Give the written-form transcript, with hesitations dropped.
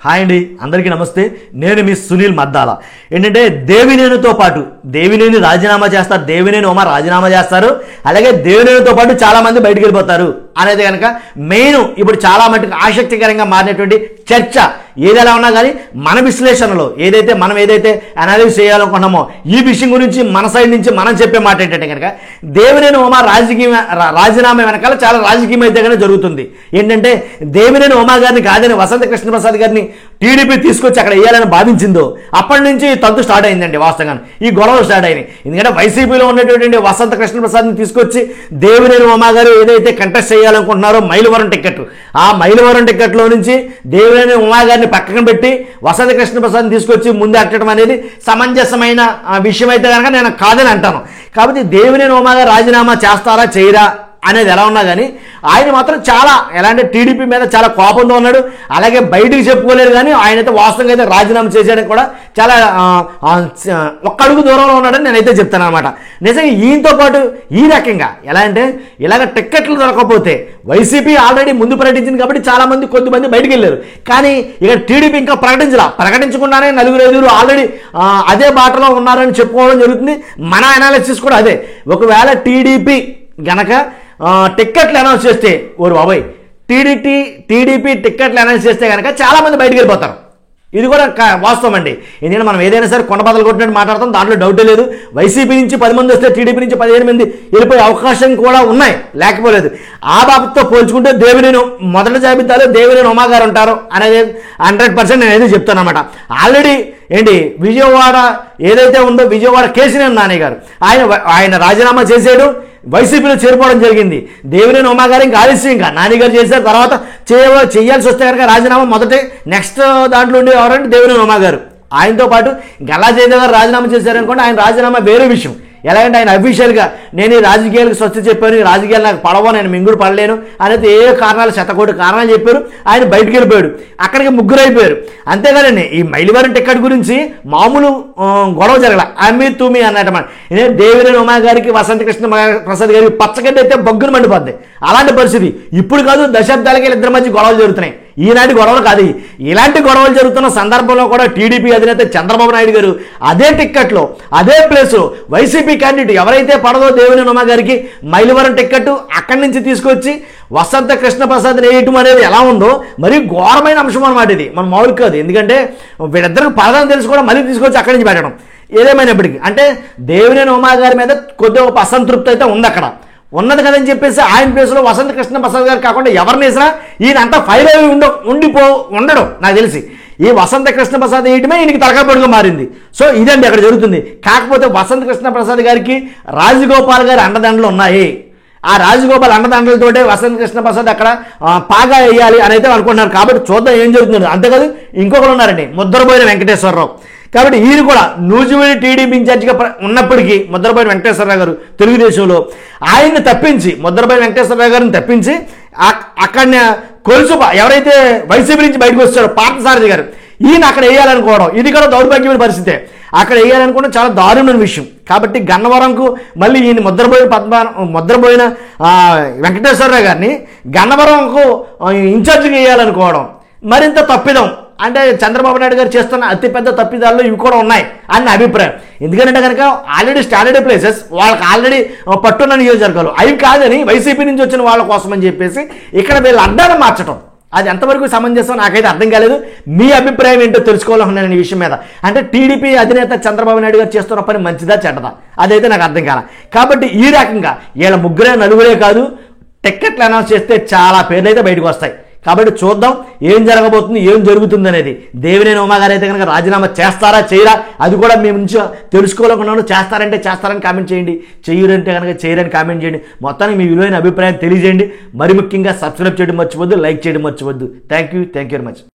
Hi అండి, అందరికీ నమస్తే. నేను మీ సునీల్ మద్దాల. ఏంటంటే దేవినేనితో పాటు దేవినేని రాజీనామా చేస్తారు, దేవినేని ఉమ రాజీనామా చేస్తారు, అలాగే దేవినేనితో పాటు చాలా మంది బయటికి వెళ్ళిపోతారు అనేది కనుక మెయిన్ ఇప్పుడు చాలా మటుకు ఆసక్తికరంగా మారినటువంటి చర్చ. ఏదైనా ఉన్నా కానీ మన విశ్లేషణలో మనం ఏదైతే అనాలిసిస్ చేయాలనుకున్నామో ఈ విషయం గురించి మన సైడ్ నుంచి మనం చెప్పే మాట ఏంటంటే కనుక దేవినేని ఉమ రాజీనామా వెనకాల చాలా రాజకీయం అయితే కనుక జరుగుతుంది. ఏంటంటే దేవినేని ఉమ గారిని కాదని వసంత కృష్ణప్రసాద్ గారిని టీడీపీ తీసుకొచ్చి అక్కడ వేయాలని భావించిందో అప్పటి నుంచి తంతు స్టార్ట్ అయిందండి. వాస్తవంగా ఈ గొడవలు స్టార్ట్ అయినాయి. ఎందుకంటే వైసీపీలో ఉన్నటువంటి వసంత కృష్ణప్రసాద్ని తీసుకొచ్చి దేవినేని ఉమ గారు ఏదైతే కంటెస్ట్ చేయాలనుకుంటున్నారో మైలవరం టికెట్, ఆ మైలవరం టికెట్లో నుంచి దేవినేని ఉమ గారిని పక్కన పెట్టి వసంత కృష్ణప్రసాద్ని తీసుకొచ్చి ముందు అట్టడం అనేది సమంజసమైన విషయం అయితే కనుక నేను కాదని అంటాను. కాబట్టి దేవినేని ఉమ గారు రాజీనామా చేస్తారా చేయరా అనేది ఎలా ఉన్నా కానీ ఆయన మాత్రం చాలా ఎలా అంటే టీడీపీ మీద చాలా కోపంతో ఉన్నాడు. అలాగే బయటికి చెప్పుకోలేరు కానీ ఆయనైతే వాస్తవంగా అయితే రాజీనామా చేసేయడానికి కూడా చాలా ఒక్క అడుగు దూరంలో ఉన్నాడని నేనైతే చెప్తాను అనమాట. నిజంగా ఈయనతో పాటు ఈ రకంగా ఎలా అంటే ఇలాగ టిక్కెట్లు దొరకకపోతే వైసీపీ ఆల్రెడీ ముందు ప్రకటించింది కాబట్టి చాలామంది కొద్దిమంది బయటికి వెళ్ళారు. కానీ ఇక టీడీపీ ఇంకా ప్రకటించకుండానే నలుగురు ఐదుగురు ఆల్రెడీ అదే బాటలో ఉన్నారని చెప్పుకోవడం జరుగుతుంది. మన అనాలిసిస్ కూడా అదే. ఒకవేళ టీడీపీ గనక టిక్కెట్లు అనౌన్స్ చేస్తే ఓరు బాబాయ్ టీడీపీ టిక్కెట్లు అనౌన్స్ చేస్తే కనుక చాలామంది బయటికి వెళ్ళిపోతారు. ఇది కూడా వాస్తవం అండి. ఎందుకంటే మనం ఏదైనా సరే కొండ బదలు కొట్టినట్టు మాట్లాడతాం, దాంట్లో డౌటే లేదు. వైసీపీ నుంచి 10 మంది వస్తే టీడీపీ నుంచి 15 మంది వెళ్ళిపోయే అవకాశం కూడా ఉన్నాయి, లేకపోలేదు. ఆ బాబుతో పోల్చుకుంటే దేవినేని మొదటి జాబితాలో దేవినేని ఉమ గారు ఉంటారు అనేది 100% నేను ఏదో చెప్తాను అనమాట. ఆల్రెడీ విజయవాడ ఏదైతే ఉందో విజయవాడ కేసీఆర్ నాని గారు ఆయన రాజీనామా చేసేయడం, వైసీపీలో చేరిపోవడం జరిగింది. దేవినేని ఉమ గారు ఇంకా ఆలస్యం ఇంకా నాని గారు చేశారు. తర్వాత చేయాల్సి వస్తే కనుక రాజీనామా మొదటి నెక్స్ట్ దాంట్లో ఉండి ఎవరంటే దేవినేని ఉమ గారు. ఆయనతో పాటు గల్లా జయదేవ్ గారు రాజీనామా చేశారనుకోండి, ఆయన రాజీనామా వేరే విషయం. ఎలాగంటే ఆయన అఫీషియల్గా నేను ఈ రాజకీయాలకు స్వచ్ఛ చెప్పాను, ఈ రాజకీయాలు నాకు పడవో, నేను మింగుడు పడలేను అనేది ఏ కారణాలు శతకోటి కారణాలు చెప్పారు. ఆయన బయటికి వెళ్ళిపోయాడు. అక్కడికి ముగ్గురు అయిపోయారు. అంతేగానండి ఈ మైలవరం టికెట్ గురించి మామూలు గొడవ జరగల, అమ్మి తూమి అన్నమాట. దేవినేని ఉమ గారికి వసంత కృష్ణ ప్రసాద్ గారికి పచ్చగడ్డ అయితే బొగ్గును మండిపోద్ది. అలాంటి పరిస్థితి ఇప్పుడు కాదు, దశాబ్దాలకి ఇద్దరి మధ్య గొడవలు జరుగుతున్నాయి. ఈనాటి గొడవలు కాదు. ఇలాంటి గొడవలు జరుగుతున్న సందర్భంలో కూడా టీడీపీ అధినేత చంద్రబాబు నాయుడు గారు అదే టిక్కెట్లో అదే ప్లేస్లో వైసీపీ క్యాండిడేట్ ఎవరైతే పడదో దేవినేని ఉమ గారికి మైలవరం టిక్కెట్ అక్కడి నుంచి తీసుకొచ్చి వసంత కృష్ణప్రసాద్ వేయటం అనేది ఎలా ఉందో మరి ఘోరమైన అంశం అనమాట. ఇది మన మామూలు కాదు. ఎందుకంటే వీళ్ళిద్దరికి పడదని తెలిసి కూడా మళ్ళీ తీసుకొచ్చి అక్కడి నుంచి పెట్టడం. ఏదేమైనప్పటికీ అంటే దేవినేని ఉమ గారి మీద కొద్దిగా ఒక అసంతృప్తి అయితే ఉంది. అక్కడ ఉన్నది కదని చెప్పేసి ఆయన ప్లేస్లో వసంత కృష్ణప్రసాద్ గారు కాకుండా ఎవరిని వేసినా ఈయన అంతా ఫైర్ అయి ఉండడం నాకు తెలిసి ఈ వసంత కృష్ణప్రసాద్ వేయటమే ఈయనకి తలకాపొడిగా మారింది. సో ఇదండి అక్కడ జరుగుతుంది. కాకపోతే వసంత కృష్ణప్రసాద్ గారికి రాజగోపాల్ గారి అండదండలు ఉన్నాయి. ఆ రాజగోపాల్ అండదండలతోటే వసంత కృష్ణప్రసాద్ అక్కడ పాగా వేయాలి అని అయితే అనుకుంటున్నారు. కాబట్టి చూద్దాం ఏం జరుగుతుంది. అంతేకాదు ఇంకొకరు ఉన్నారండి, ముద్రబోయిన వెంకటేశ్వరరావు. కాబట్టి ఈయన కూడా నూజివీడు టీడీపీ ఇన్ఛార్జిగా ఉన్నప్పటికీ ముద్రబోయిన వెంకటేశ్వరరావు గారు తెలుగుదేశంలో ఆయన్ని తప్పించి ముద్రబోయిన వెంకటేశ్వరరావు గారిని తప్పించి అక్కడనే కొలుసు ఎవరైతే వైసీపీ నుంచి బయటకు వచ్చారో పార్థసారథి గారు ఈయన అక్కడ వేయాలనుకోవడం ఇది కూడా దౌర్భాగ్యమైన పరిస్థితే. అక్కడ వేయాలనుకోవడం చాలా దారుణమైన విషయం. కాబట్టి గన్నవరంకు మళ్ళీ ఈయన ముద్రబోయిన వెంకటేశ్వరరావు గారిని గన్నవరంకు ఇన్ఛార్జిగా వేయాలనుకోవడం మరింత తప్పిదం. అంటే చంద్రబాబు నాయుడు గారు చేస్తున్న అతిపెద్ద తప్పిదాల్లో ఇవి కూడా ఉన్నాయి అని నా అభిప్రాయం. ఎందుకంటే కనుక ఆల్రెడీ స్టాండర్డ్ ప్లేసెస్ వాళ్ళకి ఆల్రెడీ పట్టున్న నియోజకవర్గాలు అవి కాదని వైసీపీ నుంచి వచ్చిన వాళ్ళ కోసం అని చెప్పేసి ఇక్కడ వీళ్ళు అడ్డాన్ని మార్చడం అది ఎంతవరకు సమంజసం నాకైతే అర్థం కాలేదు. మీ అభిప్రాయం ఏంటో తెలుసుకోవాలనుకున్నాను ఈ విషయం మీద. అంటే టీడీపీ అధినేత చంద్రబాబు నాయుడు గారు చేస్తున్న పని మంచిదా చెడ్డదా అదైతే నాకు అర్థం కాల. కాబట్టి ఈ రకంగా వీళ్ళ ముగ్గురే నలుగురే కాదు, టిక్కెట్లు అనౌన్స్ చేస్తే చాలా పేర్లు అయితే బయటకు వస్తాయి. కాబట్టి చూద్దాం ఏం జరగబోతుంది, ఏం జరుగుతుంది అనేది. దేవినేని ఉమ గారు అయితే కనుక రాజీనామా చేస్తారా చేయరా అది కూడా మేము నుంచి తెలుసుకోవాలనుకున్నాను. చేస్తారంటే చేస్తారని కామెంట్ చేయండి, చెయ్యరంటే కనుక చేయరని కామెంట్ చేయండి. మొత్తానికి మీ విలువైన అభిప్రాయం తెలియజేయండి. మరి ముఖ్యంగా సబ్స్క్రైబ్ చేయడం మర్చిపోద్దు, లైక్ చేయడం మర్చిపోద్దు. Thank you very much.